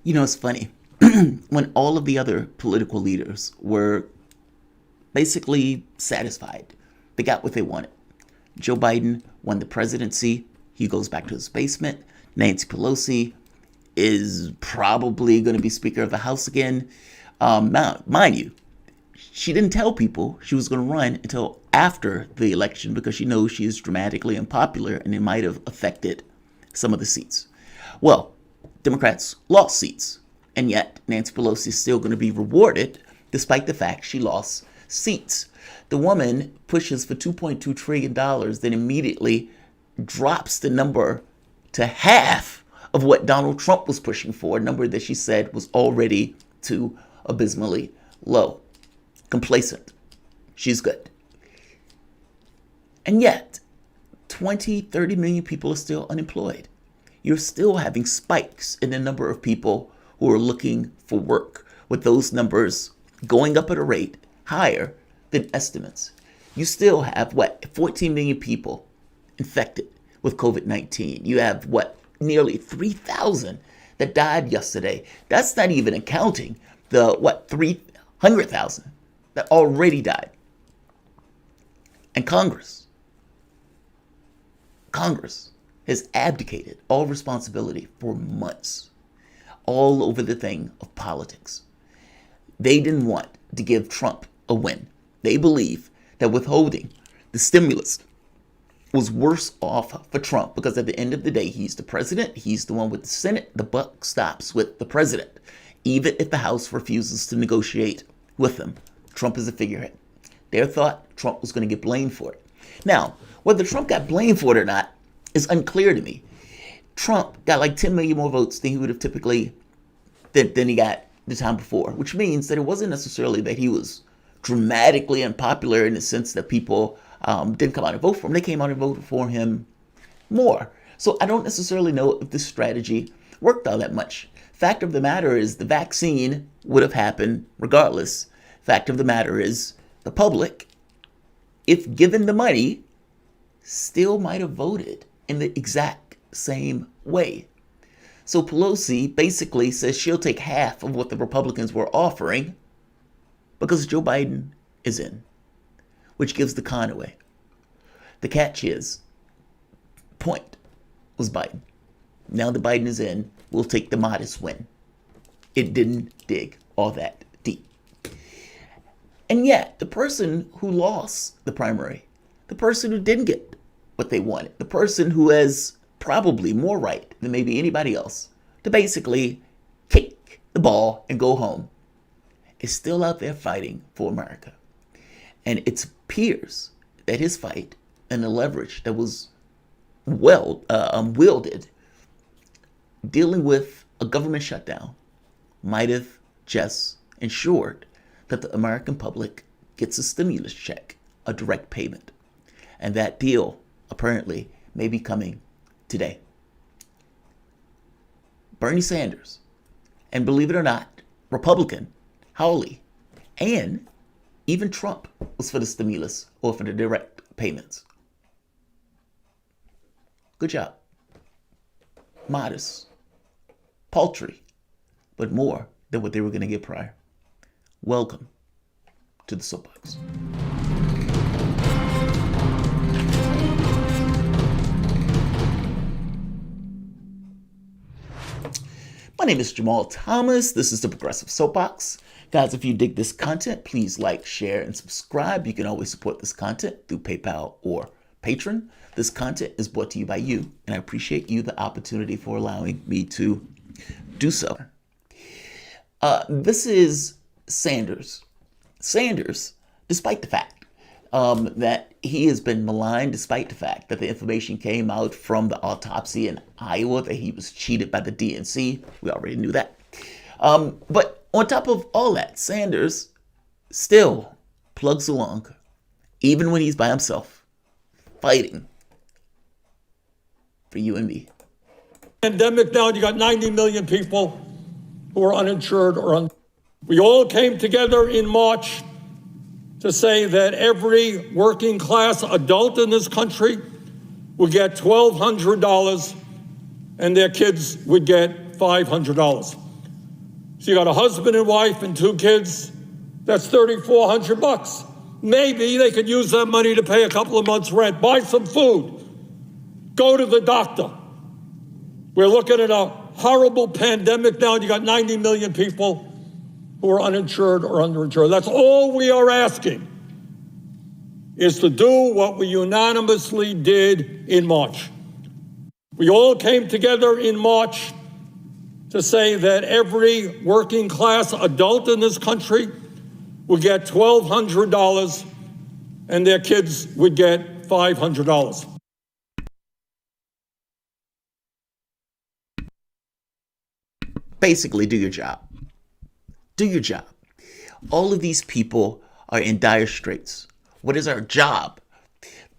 You know, it's funny. When all of the other political leaders were basically satisfied, they got what they wanted. Joe Biden won the presidency. He goes back to his basement. Nancy Pelosi is probably going to be Speaker of the House again. Now, mind you, she didn't tell people she was going to run until after the election because she knows she is dramatically unpopular and it might have affected some of the seats. Well, Democrats lost seats, and yet Nancy Pelosi is still going to be rewarded despite the fact she lost seats. The woman pushes for $2.2 trillion, then immediately drops the number to half of what Donald Trump was pushing for, a number that she said was already too abysmally low. Complacent. She's good. And yet, 20, 30 million people are still unemployed. You're still having spikes in the number of people who are looking for work, with those numbers going up at a rate higher than estimates. You still have, 14 million people infected with COVID-19. You have, nearly 3,000 that died yesterday. That's not even accounting the, 300,000 that already died. And Congress has abdicated all responsibility for months, all over the thing of politics. They didn't want to give Trump a win. They believe that withholding the stimulus was worse off for Trump because at the end of the day, he's the president. He's the one with the Senate. The buck stops with the president. Even if the House refuses to negotiate with him, Trump is a figurehead. They thought Trump was going to get blamed for it. Now, whether Trump got blamed for it or not is unclear to me. Trump got like 10 million more votes than he would have typically, than he got the time before, which means that it wasn't necessarily that he was dramatically unpopular in the sense that people didn't come out and vote for him. They came out and voted for him more. So I don't necessarily know if this strategy worked all that much. Fact of the matter is the vaccine would have happened regardless. Fact of the matter is the public, if given the money, still might have voted in the exact same way. So Pelosi basically says she'll take half of what the Republicans were offering because Joe Biden is in, which gives the con away. The catch is, point was Biden. Now that Biden is in, we'll take the modest win. It didn't dig all that deep. And yet, the person who lost the primary, the person who didn't get what they wanted, the person who has probably more right than maybe anybody else to basically kick the ball and go home, is still out there fighting for America. And it appears that his fight and the leverage that was wielded dealing with a government shutdown might have just ensured that the American public gets a stimulus check, a direct payment. And that deal apparently may be coming today. Bernie Sanders, and believe it or not, Republican Hawley, and even Trump was for the stimulus or for the direct payments. Good job. Modest, paltry, but more than what they were going to get prior. Welcome to the Soapbox. My name is Jamarl Thomas. This is the Progressive Soapbox. Guys, if you dig this content, please like, share, and subscribe. You can always support this content through PayPal or Patreon. This content is brought to you by you, and I appreciate you the opportunity for allowing me to do so. This is Sanders. Sanders, despite the fact that he has been maligned, despite the fact that the information came out from the autopsy in Iowa that he was cheated by the DNC. We already knew that. But on top of all that, Sanders still plugs along, even when he's by himself, fighting for you and me. Pandemic now, you got 90 million people who are uninsured or We all came together in March to say that every working class adult in this country would get $1,200 and their kids would get $500. So you got a husband and wife and 2 kids, that's $3,400. Maybe they could use that money to pay a couple of months' rent, buy some food, go to the doctor. We're looking at a horrible pandemic now, and you got 90 million people who are uninsured or underinsured. That's all we are asking, is to do what we unanimously did in March. We all came together in March to say that every working class adult in this country would get $1,200 and their kids would get $500. Basically, do your job. Do your job. All of these people are in dire straits. What is our job?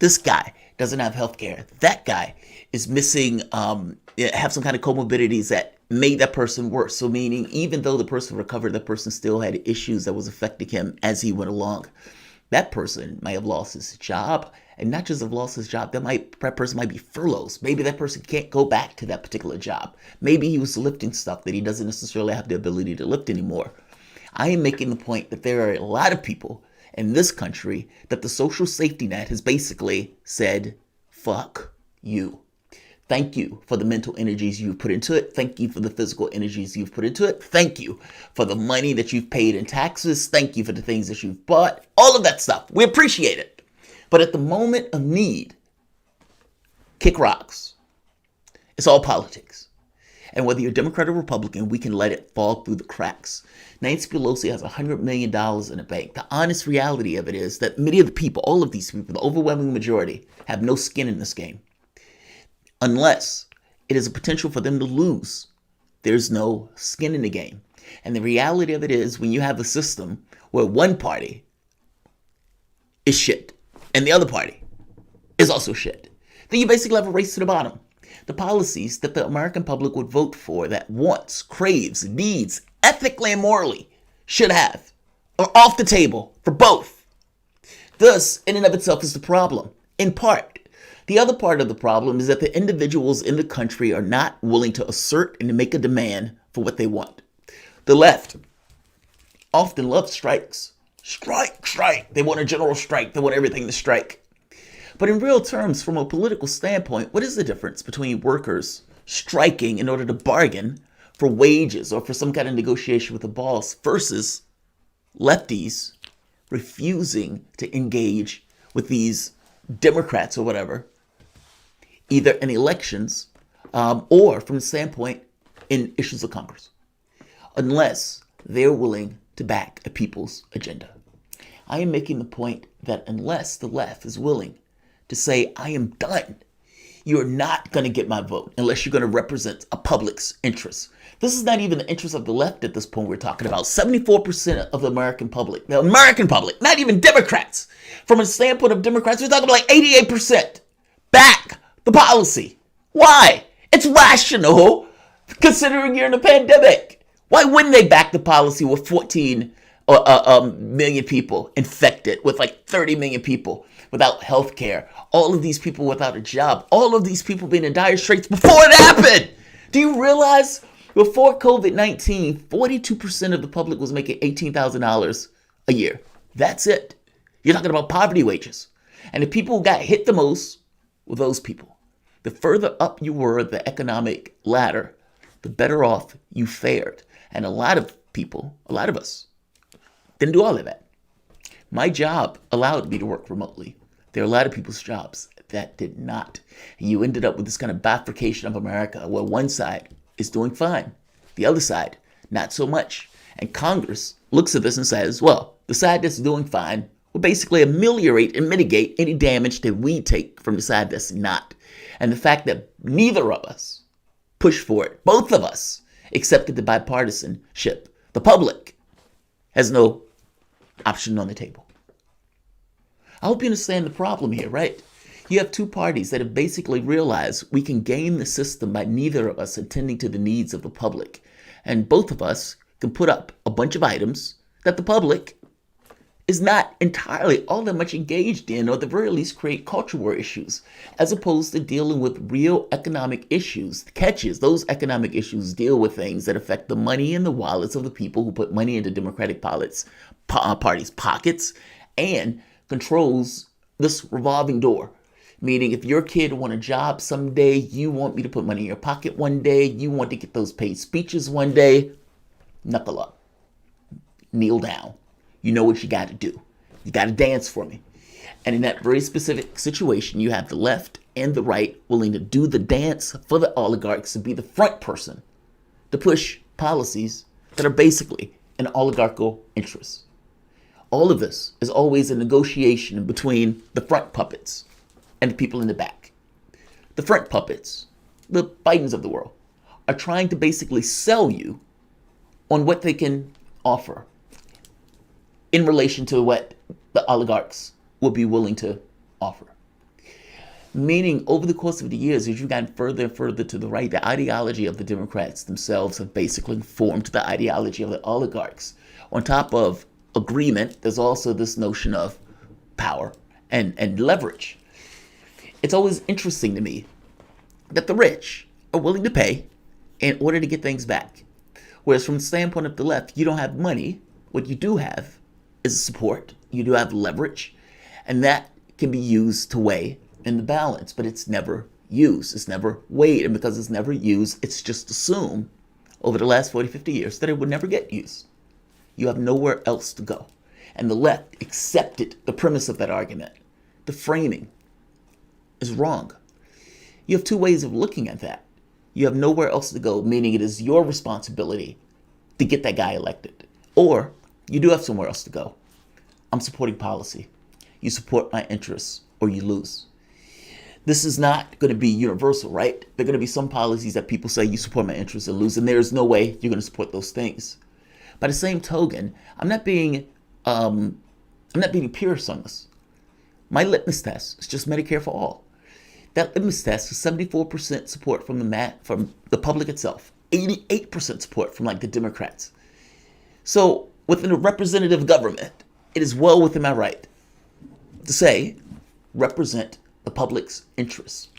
This guy doesn't have health care. That guy is missing, have some kind of comorbidities that made that person worse. So meaning, even though the person recovered, that person still had issues that was affecting him as he went along. That person might have lost his job, and not just have lost his job, that person might be furloughed. Maybe that person can't go back to that particular job. Maybe he was lifting stuff that he doesn't necessarily have the ability to lift anymore. I am making the point that there are a lot of people in this country that the social safety net has basically said, fuck you. Thank you for the mental energies you've put into it. Thank you for the physical energies you've put into it. Thank you for the money that you've paid in taxes. Thank you for the things that you've bought. All of that stuff. We appreciate it. But at the moment of need, kick rocks. It's all politics. And whether you're Democrat or Republican, we can let it fall through the cracks. Nancy Pelosi has $100 million in the bank. The honest reality of it is that many of the people, all of these people, the overwhelming majority, have no skin in this game. Unless it is a potential for them to lose, there's no skin in the game. And the reality of it is, when you have a system where one party is shit and the other party is also shit, then you basically have a race to the bottom. The policies that the American public would vote for, that wants, craves, needs, ethically and morally should have, are off the table for both. This, in and of itself, is the problem, in part. The other part of the problem is that the individuals in the country are not willing to assert and to make a demand for what they want. The left often loves strikes. Strike, strike. They want a general strike. They want everything to strike. But in real terms, from a political standpoint, what is the difference between workers striking in order to bargain for wages or for some kind of negotiation with the boss versus lefties refusing to engage with these Democrats or whatever, either in elections or from the standpoint in issues of Congress, unless they're willing to back a people's agenda? I am making the point that unless the left is willing to say, I am done, you're not going to get my vote unless you're going to represent a public's interest. This is not even the interest of the left at this point we're talking about. 74% of the American public, not even Democrats. From a standpoint of Democrats, we're talking about like 88% back the policy. Why? It's rational, considering you're in a pandemic. Why wouldn't they back the policy with 14 million people infected, with like 30 million people without health care, all of these people without a job, all of these people being in dire straits before it happened? Do you realize before COVID-19, 42% of the public was making $18,000 a year? That's it. You're talking about poverty wages. And the people who got hit the most were those people. The further up you were the economic ladder, the better off you fared. And a lot of people, a lot of us, didn't do all of that. My job allowed me to work remotely. There are a lot of people's jobs that did not. And you ended up with this kind of bifurcation of America where one side is doing fine, the other side, not so much. And Congress looks at this and says, well, the side that's doing fine will basically ameliorate and mitigate any damage that we take from the side that's not. And the fact that neither of us pushed for it, both of us accepted the bipartisanship, the public has no option on the table. I hope you understand the problem here, right? You have two parties that have basically realized we can game the system by neither of us attending to the needs of the public. And both of us can put up a bunch of items that the public is not entirely all that much engaged in, or at the very least create culture war issues, as opposed to dealing with real economic issues. The catch is those economic issues deal with things that affect the money and the wallets of the people who put money into Democratic parties' pockets, and controls this revolving door. Meaning, if your kid want a job someday, you want me to put money in your pocket one day, you want to get those paid speeches one day, knuckle up, kneel down. You know what you got to do. You got to dance for me. And in that very specific situation, you have the left and the right willing to do the dance for the oligarchs, to be the front person to push policies that are basically in oligarchical interests. All of this is always a negotiation between the front puppets and the people in the back. The front puppets, the Bidens of the world, are trying to basically sell you on what they can offer in relation to what the oligarchs will be willing to offer. Meaning, over the course of the years, as you've gotten further and further to the right, the ideology of the Democrats themselves have basically formed the ideology of the oligarchs. On top of agreement, there's also this notion of power and leverage. It's always interesting to me that the rich are willing to pay in order to get things back. Whereas from the standpoint of the left, you don't have money. What you do have is support. You do have leverage, and that can be used to weigh in the balance, but it's never used. It's never weighed, and because it's never used, it's just assumed over the last 40, 50 years that it would never get used. You have nowhere else to go. And the left accepted the premise of that argument. The framing is wrong. You have two ways of looking at that. You have nowhere else to go, meaning it is your responsibility to get that guy elected. Or you do have somewhere else to go. I'm supporting policy. You support my interests or you lose. This is not going to be universal, right? There are going to be some policies that people say you support my interests or lose, and there is no way you're going to support those things. By the same token, I'm not being purist on this. My litmus test is just Medicare for all. That litmus test is 74% support from the public itself, 88% support from the Democrats. So within a representative government, it is well within my right to say, represent the public's interests,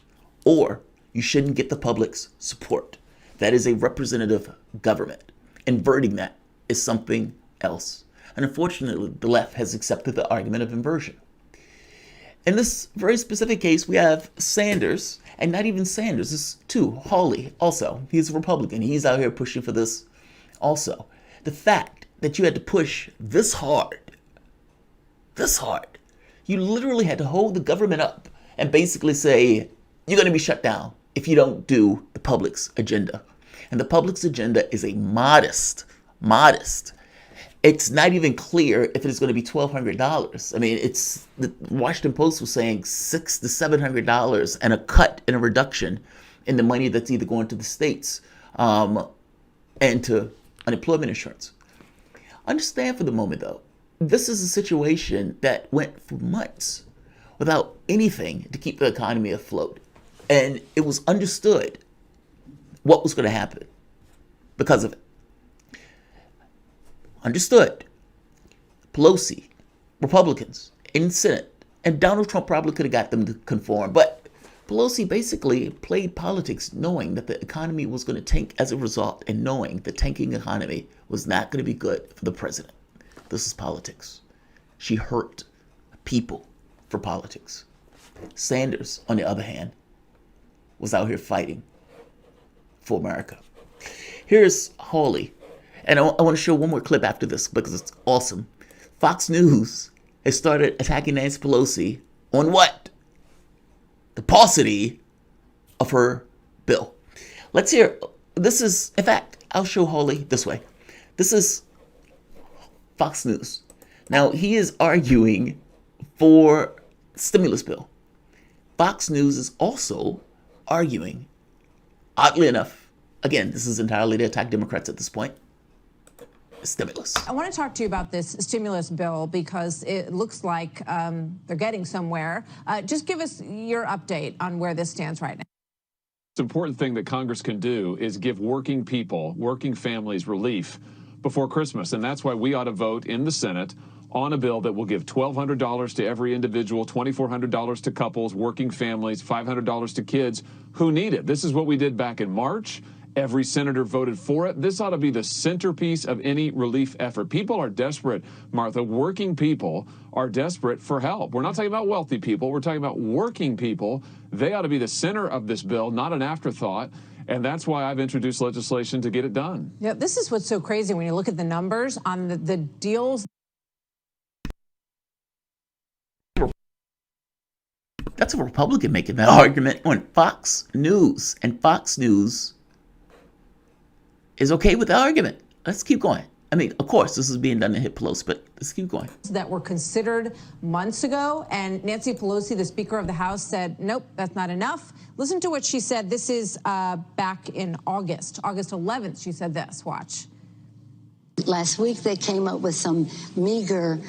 or you shouldn't get the public's support. That is a representative government. Inverting that is something else. And unfortunately, the left has accepted the argument of inversion. In this very specific case, we have Sanders, and not even Sanders, it's Hawley also. He's a Republican. He's out here pushing for this also. The fact that you had to push this hard, you literally had to hold the government up and basically say, you're going to be shut down if you don't do the public's agenda. And the public's agenda is a modest. It's not even clear if it is going to be $1,200. I mean, the Washington Post was saying $600 to $700 and a cut and a reduction in the money that's either going to the states and to unemployment insurance. Understand for the moment, though, this is a situation that went for months without anything to keep the economy afloat. And it was understood what was going to happen because of it. Understood. Pelosi, Republicans in the Senate, and Donald Trump probably could have got them to conform, but Pelosi basically played politics knowing that the economy was going to tank as a result, and knowing the tanking economy was not going to be good for the president. This is politics. She hurt people for politics. Sanders, on the other hand, was out here fighting for America. Here's Hawley. And I want to show one more clip after this because it's awesome. Fox News has started attacking Nancy Pelosi on what? The paucity of her bill. Let's hear. This is, in fact, I'll show Hawley this way. This is Fox News. Now, he is arguing for stimulus bill. Fox News is also arguing, oddly enough, again, this is entirely to attack Democrats at this point, stimulus. I want to talk to you about this stimulus bill because it looks like they're getting somewhere. Just give us your update on where this stands right now. The important thing that Congress can do is give working people, working families relief before Christmas. And that's why we ought to vote in the Senate on a bill that will give $1,200 to every individual, $2,400 to couples, working families, $500 to kids who need it. This is what we did back in March. Every senator voted for it. This ought to be the centerpiece of any relief effort. People are desperate, Martha. Working people are desperate for help. We're not talking about wealthy people. We're talking about working people. They ought to be the center of this bill, not an afterthought. And that's why I've introduced legislation to get it done. Yeah, this is what's so crazy when you look at the numbers on the deals. That's a Republican making that argument on Fox News. And Fox News is okay with the argument. Let's keep going. I mean, of course, this is being done to hit Pelosi, but let's keep going. That were considered months ago, and Nancy Pelosi, the Speaker of the House, said, nope, that's not enough. Listen to what she said. This is back in August 11th. She said this. Watch. Last week, they came up with some meager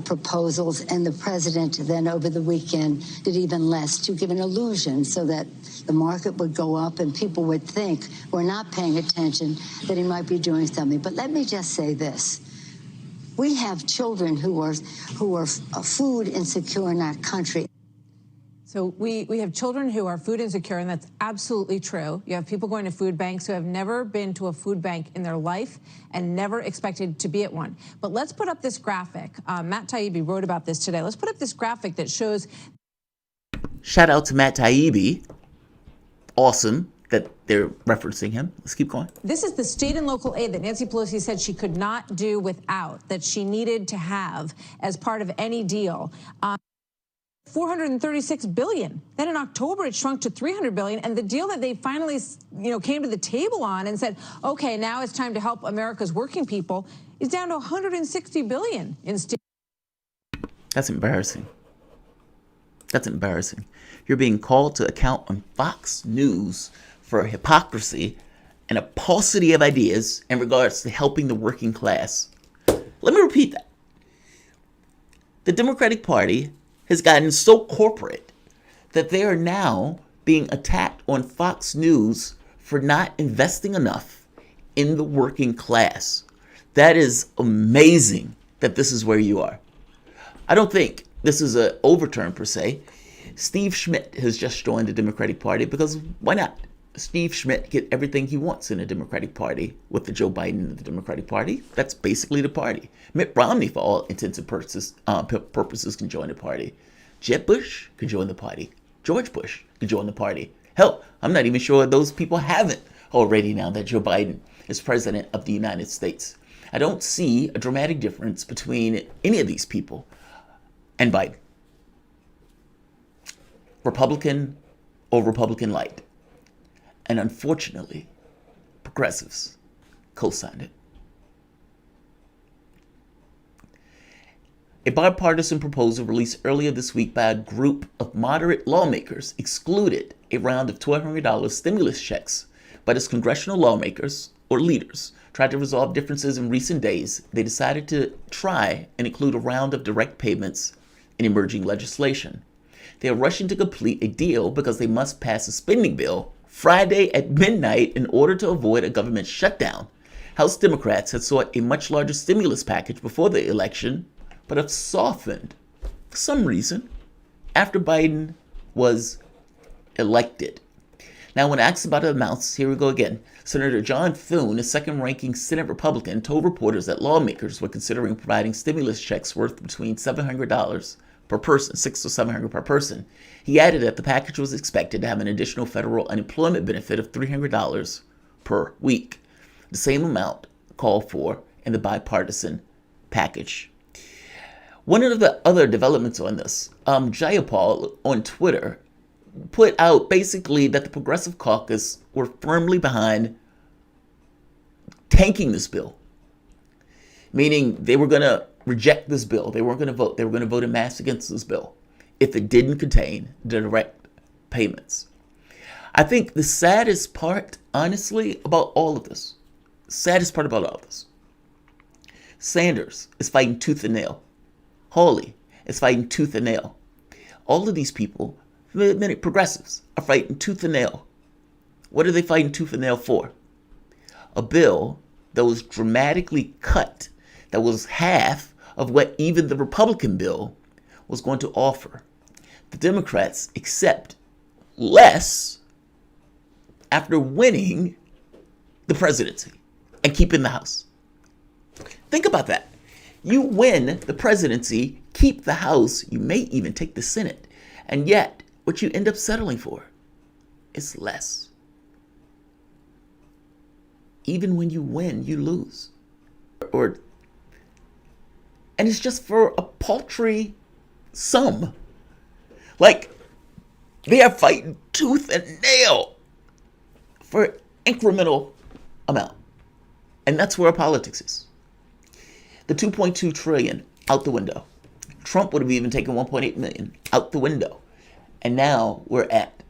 proposals, and the president then over the weekend did even less to give an illusion so that the market would go up and people would think we're not paying attention, that he might be doing something. But let me just say this. We have children who are food insecure in our country. So we have children who are food insecure, and that's absolutely true. You have people going to food banks who have never been to a food bank in their life and never expected to be at one. But let's put up this graphic. Matt Taibbi wrote about this today. Let's put up this graphic that shows. Shout out to Matt Taibbi. Awesome that they're referencing him. Let's keep going. This is the state and local aid that Nancy Pelosi said she could not do without, that she needed to have as part of any deal. $436 billion. Then in October, it shrunk to $300 billion. And the deal that they finally, came to the table on and said, okay, now it's time to help America's working people, is down to $160 billion in state. That's embarrassing. That's embarrassing. You're being called to account on Fox News for hypocrisy and a paucity of ideas in regards to helping the working class. Let me repeat that. The Democratic Party has gotten so corporate that they are now being attacked on Fox News for not investing enough in the working class. That is amazing that this is where you are. I don't think this is an overturn per se. Steve Schmidt has just joined the Democratic Party because why not? Steve Schmidt get everything he wants in the Democratic Party with the Joe Biden of the Democratic Party. That's basically the party. Mitt Romney, for all intents and purposes, can join the party. Jeb Bush can join the party. George Bush can join the party. Hell, I'm not even sure those people haven't already now that Joe Biden is president of the United States. I don't see a dramatic difference between any of these people and Biden. Republican or Republican light. And unfortunately, progressives co-signed it. A bipartisan proposal released earlier this week by a group of moderate lawmakers excluded a round of $1,200 stimulus checks, but as congressional lawmakers, or leaders, tried to resolve differences in recent days, they decided to try and include a round of direct payments in emerging legislation. They are rushing to complete a deal because they must pass a spending bill Friday at midnight in order to avoid a government shutdown. House Democrats had sought a much larger stimulus package before the election, but have softened, for some reason, after Biden was elected. Now, when asked about the amounts, here we go again. Senator John Thune, a second-ranking Senate Republican, told reporters that lawmakers were considering providing stimulus checks worth between $700 per person, $600 or $700 per person. He added that the package was expected to have an additional federal unemployment benefit of $300 per week, the same amount called for in the bipartisan package. One of the other developments on this, Jamarl on Twitter put out basically that the Progressive Caucus were firmly behind tanking this bill, meaning they were going to reject this bill. They weren't going to vote. They were going to vote en masse against this bill if it didn't contain direct payments. I think the saddest part, honestly, about all of this, Sanders is fighting tooth and nail. Hawley is fighting tooth and nail. All of these people, many progressives, are fighting tooth and nail. What are they fighting tooth and nail for? A bill that was dramatically cut, that was half of what even the Republican bill was going to offer. The Democrats accept less after winning the presidency and keeping the House. Think about that. You win the presidency, keep the House, you may even take the Senate, and yet what you end up settling for is less. Even when you win, you lose. And it's just for a paltry sum. Like, they are fighting tooth and nail for incremental amount. And that's where our politics is. The 2.2 trillion out the window. Trump would have even taken 1.8 million out the window. And now we're at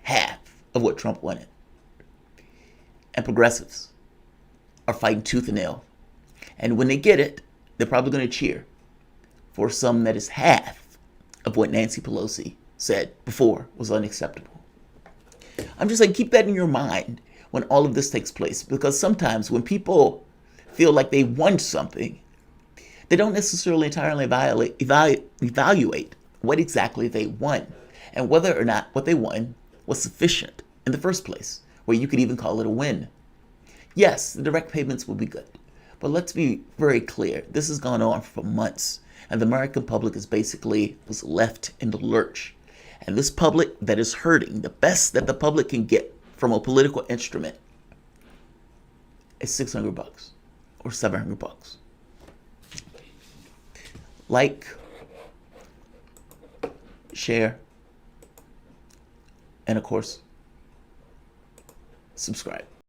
half of what Trump wanted. And progressives are fighting tooth and nail. And when they get it, they're probably going to cheer for some that is half of what Nancy Pelosi said before was unacceptable. I'm just saying, keep that in your mind when all of this takes place, because sometimes when people feel like they won something, they don't necessarily entirely evaluate what exactly they won and whether or not what they won was sufficient in the first place, where you could even call it a win. Yes, the direct payments will be good, but let's be very clear. This has gone on for months, and the American public is basically was left in the lurch. And this public that is hurting, the best that the public can get from a political instrument is $600 or $700. Like, share, and of course, subscribe.